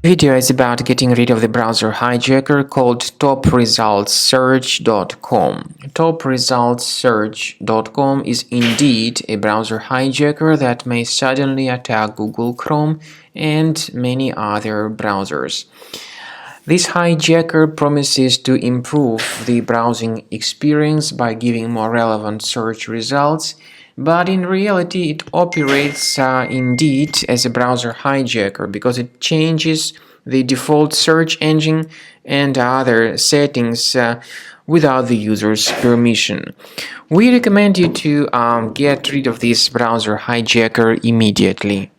Video is about getting rid of the browser hijacker called topresultssearch.com. Topresultssearch.com is indeed a browser hijacker that may suddenly attack Google Chrome and many other browsers. This hijacker promises to improve the browsing experience by giving more relevant search results, but in reality it operates indeed as a browser hijacker because it changes the default search engine and other settings without the user's permission. We recommend you to get rid of this browser hijacker immediately.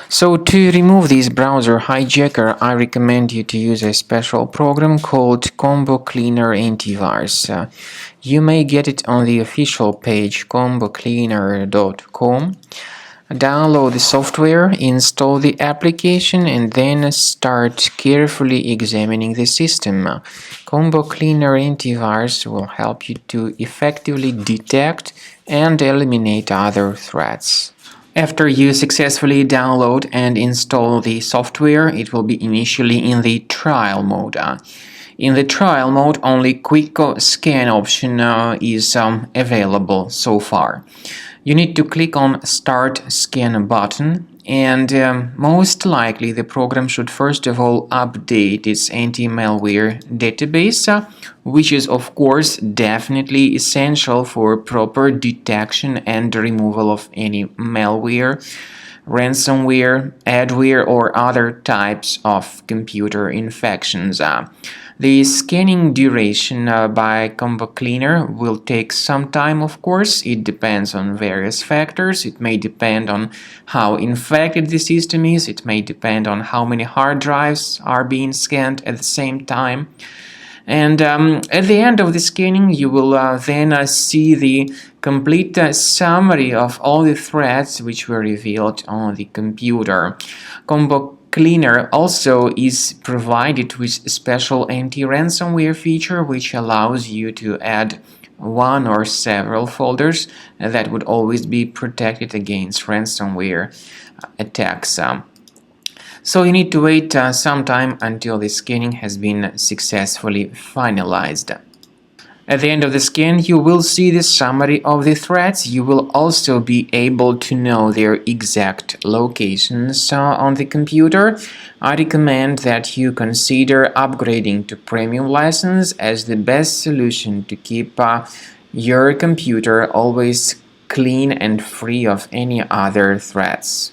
So to remove this browser hijacker, I recommend you to use a special program called Combo Cleaner Antivirus. You may get it on the official page combocleaner.com. Download the software, install the application, and then start carefully examining the system. Combo Cleaner Antivirus will help you to effectively detect and eliminate other threats. After you successfully download and install the software, it will be initially in the trial mode. In the trial mode, only quick scan option is available so far. You need to click on Start Scan button, and most likely the program should first of all update its anti-malware database, which is of course definitely essential for proper detection and removal of any malware, ransomware, adware, or other types of computer infections. The scanning duration by Combo Cleaner will take some time, of course. It depends on various factors. It may depend on how infected the system is. It may depend on how many hard drives are being scanned at the same time. And at the end of the scanning, you will then see the complete summary of all the threats which were revealed on the computer. Combo Cleaner also is provided with a special anti-ransomware feature which allows you to add one or several folders that would always be protected against ransomware attacks. So you need to wait some time until the scanning has been successfully finalized. At the end of the scan, you will see the summary of the threats. You will also be able to know their exact locations on the computer. I recommend that you consider upgrading to premium license as the best solution to keep your computer always clean and free of any other threats.